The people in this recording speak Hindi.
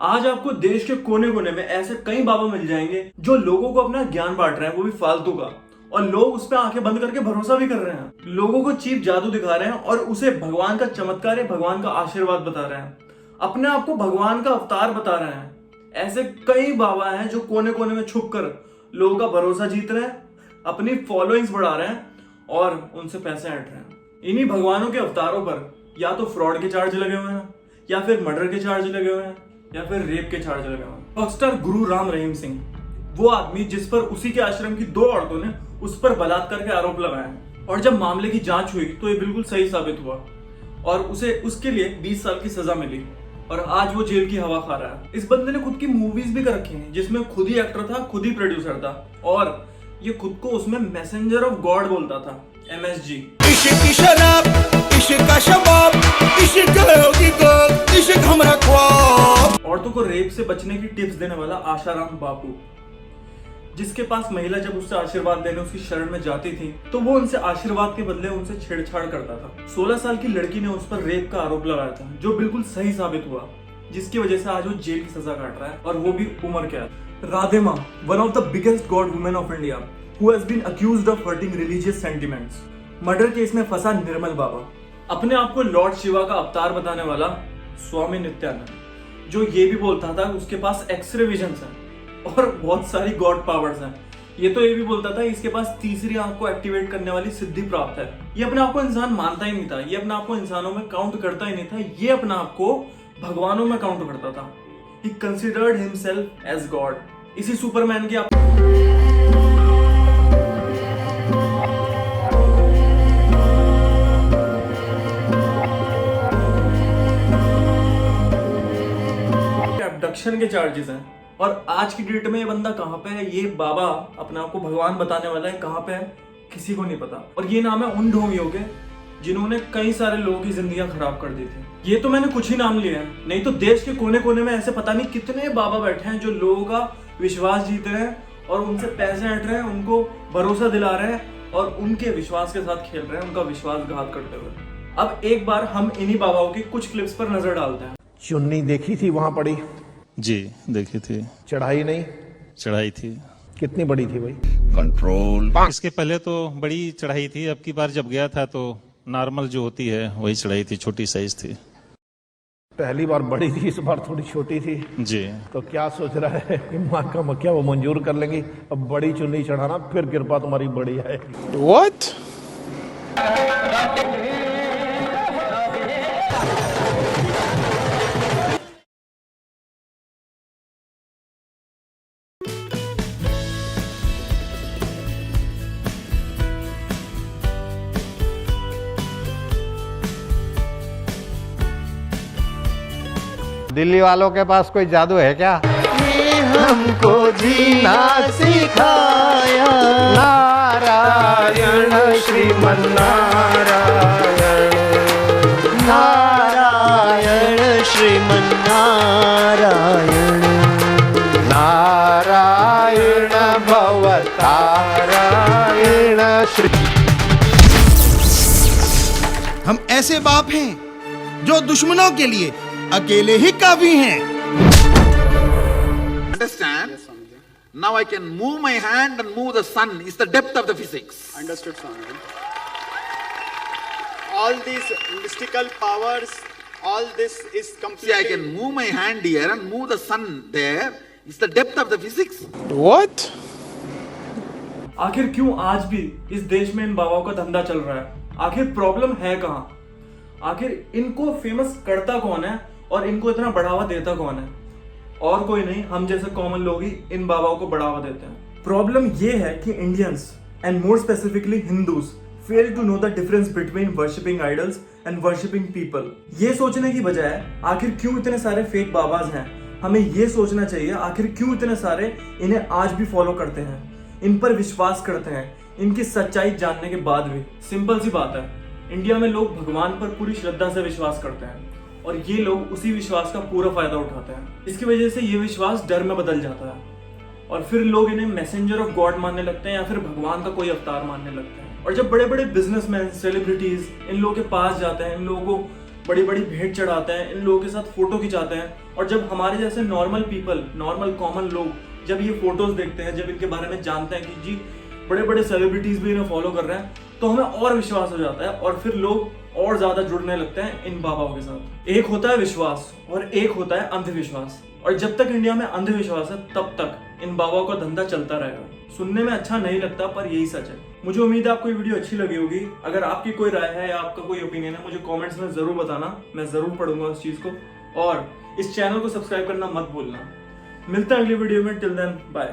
आज आपको देश के कोने कोने में ऐसे कई बाबा मिल जाएंगे जो लोगों को अपना ज्ञान बांट रहे हैं, वो भी फालतू का। और लोग उस पर आंखें बंद करके भरोसा भी कर रहे हैं। लोगों को चीप जादू दिखा रहे हैं और उसे भगवान का चमत्कार या भगवान का आशीर्वाद बता रहे हैं। अपने आप को भगवान का अवतार बता रहे हैं। ऐसे कई बाबा हैं जो कोने कोने में छुप कर लोगों का भरोसा जीत रहे हैं, अपनी फॉलोइंग्स बढ़ा रहे हैं और उनसे पैसे ऐंठ रहे हैं। इन्हीं भगवानों के अवतारों पर या तो फ्रॉड के चार्ज लगे हुए हैं, या फिर मर्डर के चार्ज लगे हुए हैं, या फिर रेप के चार्ज लगे हुए हैं। रॉकस्टार गुरु राम रहीम सिंह, वो आदमी जिस पर उसी के आश्रम की 2 औरतों ने उस पर बलात्कार के आरोप लगाए हैं, और जब मामले की जांच हुई तो ये बिल्कुल सही साबित हुआ और उसे उसके लिए 20 साल की सजा मिली और आज वो जेल की हवा खा रहा है। इस बंदे ने खुद की मूवीज भी कर रखी हैं जिसमें खुद ही एक्टर था, खुद ही प्रोड्यूसर था, और ये खुद को उसमें मैसेंजर ऑफ गॉड बोलता था, MSG। इश्क की शराब, इश्क का शबाब, इश्क होगी गोल, इश्क हमारा ख्वाब। औरतों को रेप से बचने की टिप्स देने वाला आशाराम बापू, जिसके पास महिला जब उससे आशीर्वाद देने उसकी शरण में जाती थी तो वो उनसे आशीर्वाद के बदले उनसे छेड़छाड़ करता था। 16 साल की लड़की ने उस पर रेप का आरोप लगाया था जो बिल्कुल सही साबित हुआ, जिसकी वजह से आज वो जेल की सजा काट रहा है, और वो भी उम्र कैद। Radhe Maa, one of the biggest god women of India, who has been accused of hurting religious sentiments. Murder case में फंसा निर्मल बाबा। अपने आप को लॉर्ड शिवा का अवतार बताने वाला स्वामी नित्यानंद, जो ये भी बोलता था उसके पास एक्सरे विजन्स हैं और बहुत सारी गॉड पावर्स हैं। ये तो ये भी बोलता था इसके पास तीसरी आंख को एक्टिवेट करने वाली सिद्धि प्राप्त है। ये अपने आप को इंसान मानता ही नहीं था, ये अपने आप को इंसानों में काउंट करता ही नहीं था, ये अपने आप को भगवानों में काउंट करता था। He considered himself as god. इसी सुपरमैन की एब्डक्शन के चार्जेस हैं, और आज की डेट में ये बंदा कहाँ पे है, ये बाबा अपने आप को भगवान बताने वाला है, कहाँ पे है किसी को नहीं पता। और ये नाम है उन ढोंगियों के जिन्होंने कई सारे लोगों की जिंदगियां खराब कर दी थी। ये तो मैंने कुछ ही नाम लिए हैं, नहीं तो देश के कोने कोने में ऐसे पता नहीं कितने बाबा बैठे हैं जो लोगों का विश्वास जीत रहे हैं और उनसे पैसे ऐंठ रहे हैं, उनको भरोसा दिला रहे हैं और उनके विश्वास के साथ खेल रहे हैं, उनका विश्वासघात करते हुए। अब एक बार हम इन्हीं बाबाओं की कुछ क्लिप्स पर नजर डालते हैं। चुन्नी देखी थी वहां पड़ी? जी देखी थी। चढ़ाई नहीं? चढ़ाई थी। कितनी बड़ी थी भाई? कंट्रोल। इसके पहले तो बड़ी चढ़ाई थी, अब की बार जब गया था तो नॉर्मल जो होती है वही चढ़ाई थी, छोटी साइज थी। पहली बार बड़ी थी, इस बार थोड़ी छोटी थी जी। तो क्या सोच रहा है कि माँ का मक्या वो मंजूर कर लेंगी? अब बड़ी चुन्नी चढ़ाना, फिर कृपा तुम्हारी बड़ी आएगी। व्हाट? दिल्ली वालों के पास कोई जादू है क्या? हमको जीना सिखाया नारायण श्रीमन नारायण, नारायण श्रीमन नारायण, नारायण भवतारायण श्री। हम ऐसे बाप हैं जो दुश्मनों के लिए अकेले ही काफी हैं। Understand? Now I can move my hand and move the sun. It's the depth of the physics. Understood, Swami. All these mystical powers, all this is See, I completely... can move my hand here and move the sun there. It's the depth of the physics. What? आखिर क्यों आज भी इस देश में इन बाबाओं का धंधा चल रहा है? आखिर प्रॉब्लम है कहाँ? आखिर इनको फेमस करता कौन है और इनको इतना बढ़ावा देता कौन है? और कोई नहीं, हम जैसे कॉमन लोग ही इन बाबाओं को बढ़ावा देते हैं। प्रॉब्लम ये है कि Indians and more specifically Hindus fail to know the difference between worshipping idols and worshipping people. ये सोचने की बजाय आखिर क्यों इतने सारे फेक बाबाज हैं, हमें ये सोचना चाहिए आखिर क्यों इतने सारे इन्हें आज भी फॉलो करते हैं, इन पर विश्वास करते हैं, इनकी सच्चाई जानने के बाद भी। सिंपल सी बात है, इंडिया में लोग भगवान पर पूरी श्रद्धा से विश्वास करते हैं और ये लोग उसी विश्वास का पूरा फायदा उठाते हैं। इसकी वजह से ये विश्वास डर में बदल जाता है और फिर लोग इन्हें मैसेंजर ऑफ गॉड मानने लगते हैं या फिर भगवान का कोई अवतार मानने लगते हैं। और जब बड़े बड़े बिजनेसमैन, सेलिब्रिटीज इन लोगों के पास जाते हैं, इन लोगों को बड़ी बड़ी भेंट चढ़ाते हैं, इन लोगों के साथ फोटो खिंचाते हैं। और जब हमारे जैसे नॉर्मल पीपल, नॉर्मल कॉमन लोग जब ये फोटोज देखते हैं, जब इनके बारे में जानते हैं कि जी बड़े बड़े सेलिब्रिटीज भी इन्हें फॉलो कर रहे हैं, तो हमें और विश्वास हो जाता है और फिर लोग और ज्यादा जुड़ने लगते हैं इन बाबाओं के साथ। एक होता है विश्वास और एक होता है अंधविश्वास, और जब तक इंडिया में अंधविश्वास है तब तक इन बाबाओं का धंधा चलता रहेगा। सुनने में अच्छा नहीं लगता पर यही सच है। मुझे उम्मीद है आपको ये वीडियो अच्छी लगी होगी। अगर आपकी कोई राय है या आपका कोई ओपिनियन है, मुझे कमेंट्स में जरूर बताना, मैं जरूर पढ़ूंगा उस चीज को। और इस चैनल को सब्सक्राइब करना मत भूलना। मिलते हैं अगली वीडियो में, टिल देन बाय।